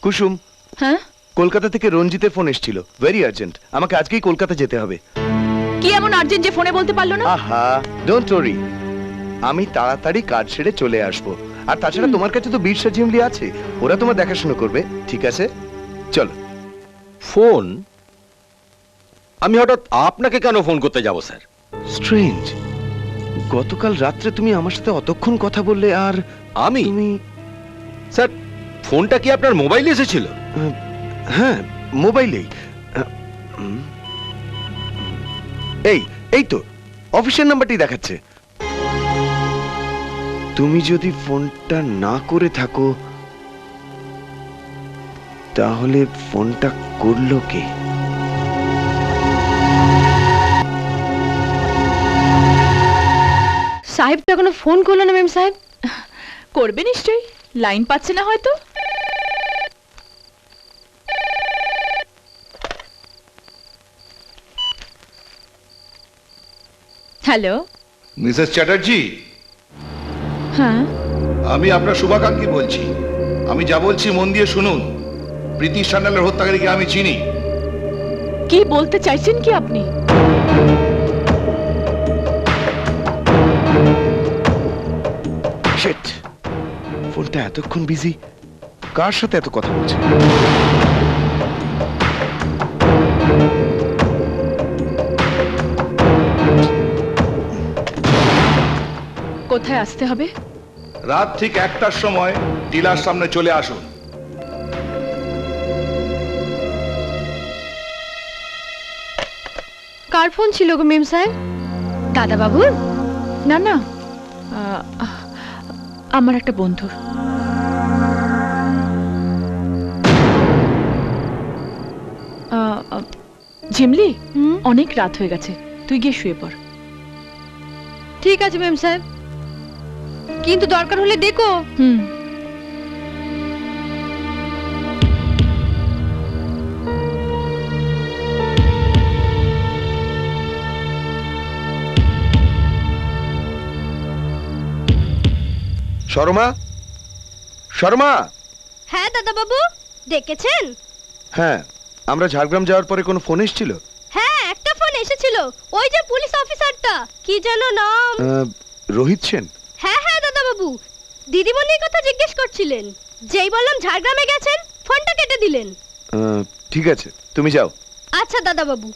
কুসুম, হ্যাঁ, কলকাতা থেকে রঞ্জিতের ফোন এসেছিল, ভেরি আর্জেন্ট, আমাকে আজকেই কলকাতা যেতে হবে। কি এমন আর্জেন্ট যে ফোনে বলতে পারলো না? আহা, ডোন্ট ওয়ারি, আমি তাড়াতাড়ি কাজ সেরে চলে আসবো। আর তাছাড়া তোমার কাছে তো বিরসা ঝিমলি আছে, ওরা তোমার দেখাশোনা করবে, ঠিক আছে? চলো। ফোন? আমি হঠাৎ আপনাকে কেন ফোন করতে যাব স্যার? স্ট্রেঞ্জ, গতকাল রাত্রে তুমি আমার সাথে অতক্ষণ কথা বললে, আর আমি? তুমি? স্যার, ফোনটা কি আপনার মোবাইলে এসেছিল? হ্যাঁ, মোবাইলেই। এই এই তো অফিসের নাম্বারটি দেখাচ্ছে। তুমি যদি ফোনটা না করে থাকো তাহলে ফোনটা করলো কে? সাহেব তো এখনো ফোন করলো না। মেম সাহেব করবে নিশ্চয়ই, লাইন পাচ্ছে না হয়তো। হ্যালো। মিসেস চ্যাটার্জি, হ্যাঁ, আমি আপনার শুভাকাঙ্ক্ষী বলছি। আমি যা বলছি মন দিয়ে শুনুন। প্রীতি সান্যালের হত্যাকারীকে আমি চিনি। কি বলতে চাইছেন কি আপনি? শিট, ফোনটা এতক্ষণ বিজি, কার সাথে এত কথা বলছে? কোথায় আসতে হবে? রাত ঠিক 1টার সময় টিলার সামনে চলে আসুন। কার ফোন ছিল গো মেম সাহেব? দাদা বাবুর? না না, আমার একটা বন্ধুর। ঝিমলি, অনেক রাত হয়ে গেছে, তুই গিয়ে শুয়ে পড়। ঠিক আছে মেম সাহেব, কিন্তু দরকার হলে দেখো। শর্মা, শর্মা। হ্যাঁ দাদা বাবু, ডেকেছেন? হ্যাঁ, আমরা ঝাড়গ্রাম যাওয়ার পরে কোনো ফোন এসেছিল? হ্যাঁ, একটা ফোন এসেছিল, ওই যে পুলিশ অফিসারটা, কি যেন নাম? রোহিত সেন। হ্যাঁ হ্যাঁ দাদা বাবু, দিদিমণির কথা জিজ্ঞেস করছিলেন। যেই বললাম ঝাড়গ্রামে গেছেন, ফোনটা কেটে দিলেন। ঠিক আছে, তুমি যাও। আচ্ছা দাদা বাবু।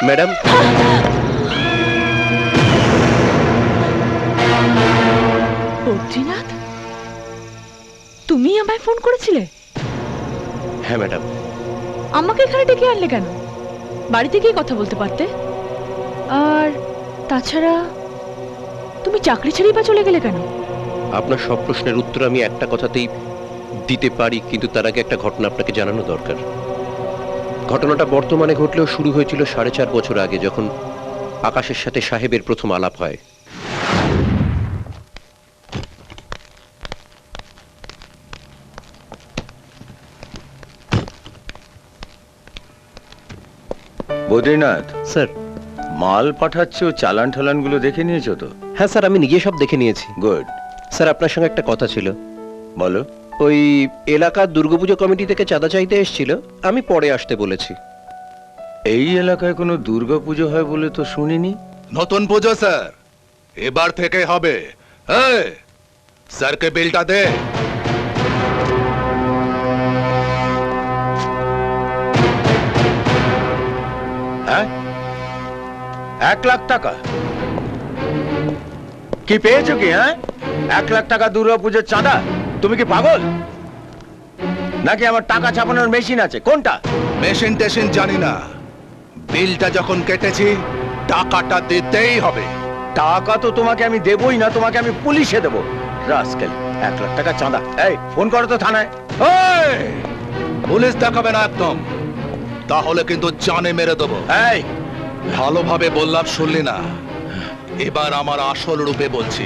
ম্যাডাম, বদ্রীনাথ, তুমি আমায় ফোন করেছিলে? হ্যাঁ ম্যাডাম। আমাকে এখানে ডেকে আনলে কেন? বাড়িতে গিয়ে কথা বলতে পারতে। আর তাছাড়া তুমি চাকরি ছেড়েই বা চলে গেলে কেন? আপনার সব প্রশ্নের উত্তর আমি একটা কথাতেই দিতে পারি, কিন্তু তার আগে একটা ঘটনা আপনাকে জানানো দরকার। ঘটনাটা বর্তমানে ঘটলেও শুরু হয়েছিল 4.5 বছর আগে, যখন আকাশের সাথে সাহেবের প্রথম আলাপ হয়। বদ্রীনাথ, স্যার। মাল পাঠাচ্ছ, চালান ঠালান গুলো দেখে নিয়েছো তো? হ্যাঁ স্যার, আমি নিজে সব দেখে নিয়েছি। গুড। স্যার, আপনার সঙ্গে একটা কথা ছিল। বলো। ওই এলাকার দুর্গাপুজো কমিটি থেকে চাঁদা চাইতে এসেছিল, আমি পরে আসতে বলেছি। এই এলাকায় কোনো দুর্গাপুজো হয় বলে তো শুনিনি। নতুন পুজো স্যার, এবার থেকে হবে। এই, স্যারকে বিলটা দে। হ্যাঁ, 1 লাখ টাকা কি পেয়েছো কি? হ্যাঁ, 1 লাখ টাকা দুর্গাপুজোর চাঁদা? তুমি কি পাগল নাকি? আমার টাকা ছাপানোর মেশিন আছে, কোনটা? মেশিন টেশিন জানি না, বিলটা যখন কেটেছি টাকাটা দিতেই হবে। টাকা তো তোমাকে আমি দেবই না, তোমাকে আমি পুলিশে দেবো। রাস্কেল, 1 লাখ টাকা চাঁদা। এই, ফোন করো তো থানায়। এই, পুলিশ দেখাবে না একদম, তাহলে কিন্তু জানে মেরে দেবো। এই, ভালোভাবে বললাম, শুনলি না? এবার আমার আসল রূপে বলছি,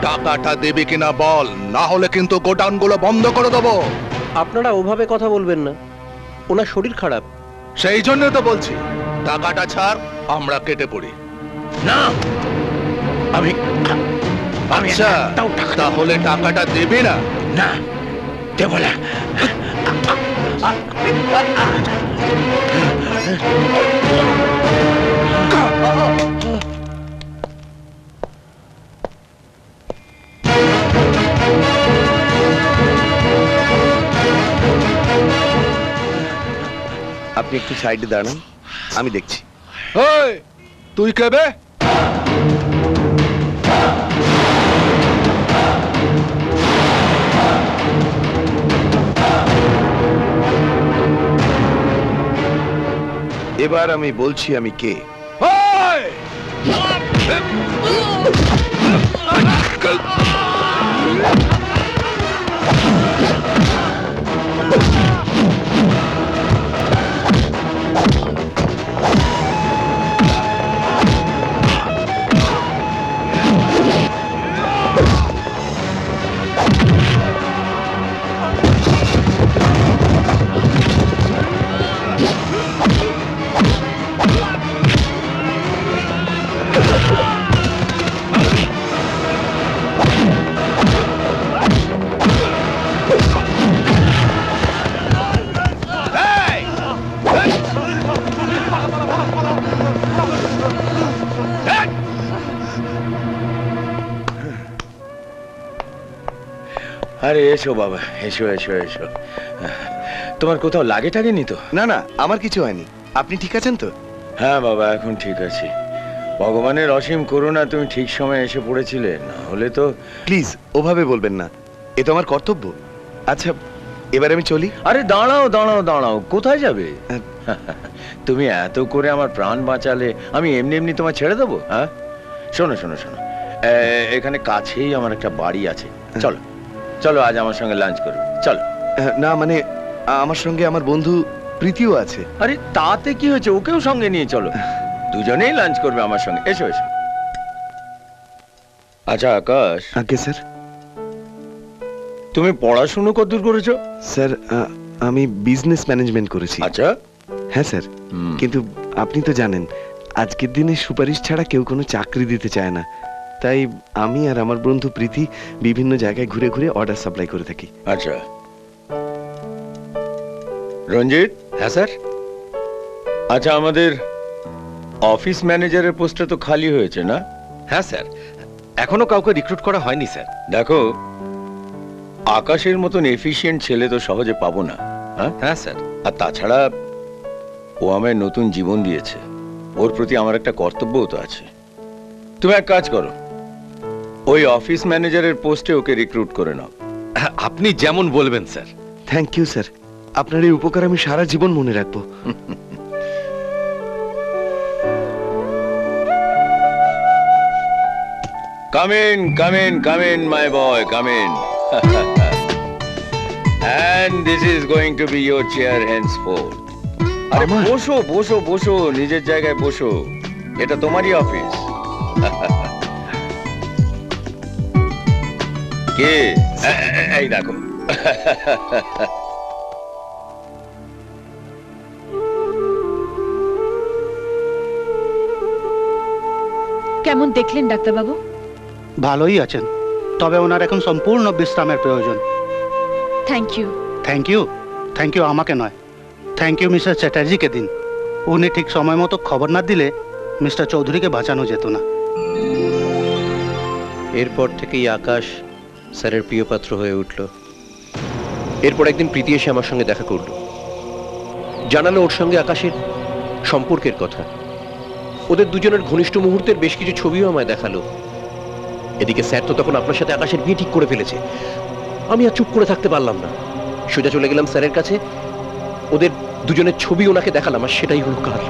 টাকাটা দেবে কিনা বল, না হলে কিন্তু গোডাউন গুলো বন্ধ করে দেবো। আপনারা ওভাবে কথা বলবেন না, ওনার শরীর খারাপ। সেই জন্য তো বলছি, টাকাটা ছাড়, আমরা কেটে পড়ি। না, আমি আচ্ছা, তাহলে টাকাটা দেবে না? না, দেব না। আপনি একটু সাইডে দাঁড়ান, আমি দেখছি। এই, তুই কেবে? এবার আমি বলছি আমি কে। এই! আরে এসো বাবা, এসো এসো এসো। তোমার কোথাও লাগে টাগেনি তো? না না, আমার কিছু হয়নি। আপনি ঠিক আছেন তো? হ্যাঁ বাবা, এখন ঠিক আছি। ভগবানের অসীম করুণা, তুমি ঠিক সময় এসে পড়েছিলে, না হলে তো। প্লিজ ওভাবে বলবেন না, এ তো আমার কর্তব্য। আচ্ছা, এবার আমি চলি। আরে দাঁড়াও দাঁড়াও দাঁড়াও, কোথায় যাবে? হ্যাঁ। তুমি এত করে আমার প্রাণ বাঁচালে, আমি এমনি এমনি তোমায় ছেড়ে দেবো? হ্যাঁ, শোনো শোনো শোনো, এখানে কাছেই আমার একটা বাড়ি আছে, চলো চলো, আজ আমার সঙ্গে লাঞ্চ করবে, চলো। না মানে, আমার সঙ্গে আমার বন্ধু প্রীতিও আছে। আরে তাতে কি হয়েছে, ওকেও সঙ্গে নিয়ে চলো, দুজনেই লাঞ্চ করবে আমার সঙ্গে, এসো এসো। আচ্ছা আকাশ, আগে স্যার। তুমি পড়াশুনো কতদূর করেছো? স্যার, আমি বিজনেস ম্যানেজমেন্ট করেছি। আচ্ছা। হ্যাঁ স্যার, হুম। কিন্তু আপনি তো জানেন আজকের দিনে সুপারিশ ছাড়া কেউ কোনো চাকরি দিতে চায় না। তাই আমি আর আমার বন্ধু প্রীতি বিভিন্ন জায়গায় ঘুরে ঘুরে অর্ডার সাপ্লাই করে থাকি। আচ্ছা রঞ্জিত। হ্যাঁ স্যার। আচ্ছা, আমাদের অফিস ম্যানেজারের পোস্টটা তো খালি হয়েছে না? হ্যাঁ স্যার, এখনো কাউকে রিক্রুট করা হয়নি স্যার। দেখো, আকাশের মতন এফিশিয়েন্ট ছেলে তো সহজে পাবো না। হ্যাঁ হ্যাঁ স্যার। আর তাছাড়া ও আমায় নতুন জীবন দিয়েছে। ওর প্রতি আমার একটা কর্তব্যও তো আছে। তুমি এক কাজ করো, ওই অফিস ম্যানেজারের পোস্টে ওকে রিক্রুট করে নাও। আপনি যেমন বলবেন স্যার। থ্যাংক ইউ স্যার, আপনার এই উপকার আমি সারা জীবন মনে রাখবো। Come in, my boy, come in. And this is going to be your chair henceforth. আরে আমার? বসো বসো বসো, নিজের জায়গায় বসো, এটা তোমারই অফিস। কে এই দেখো। কেমন দেখলেন ডাক্তারবাবু? ভালোই আছেন, তবে ওনার এখন সম্পূর্ণ বিশ্রামের প্রয়োজন। Thank you. থ্যাংক ইউ আমাকে নয়, থ্যাংক ইউ মিস্টার চ্যাটার্জিকে দিন। উনি ঠিক সময় মতো খবর না দিলে মিস্টার চৌধুরীকে বাঁচানো যেত না। এরপর থেকেই আকাশ স্যারের প্রিয় পাত্র হয়ে উঠল। এরপর একদিন প্রীতি এসে আমার সঙ্গে দেখা করল, জানালো ওর সঙ্গে আকাশের সম্পর্কের কথা। ওদের দুজনের ঘনিষ্ঠ মুহূর্তের বেশ কিছু ছবিও আমায় দেখালো। এদিকে স্যার তো তখন আপনার সাথে আকাশের বিয়ে ঠিক করে ফেলেছে। আমি আর চুপ করে থাকতে পারলাম না, সোজা চলে গেলাম স্যারের কাছে। ওদের দুজনের ছবি ওনাকে দেখালাম, আর সেটাই হলো কাল।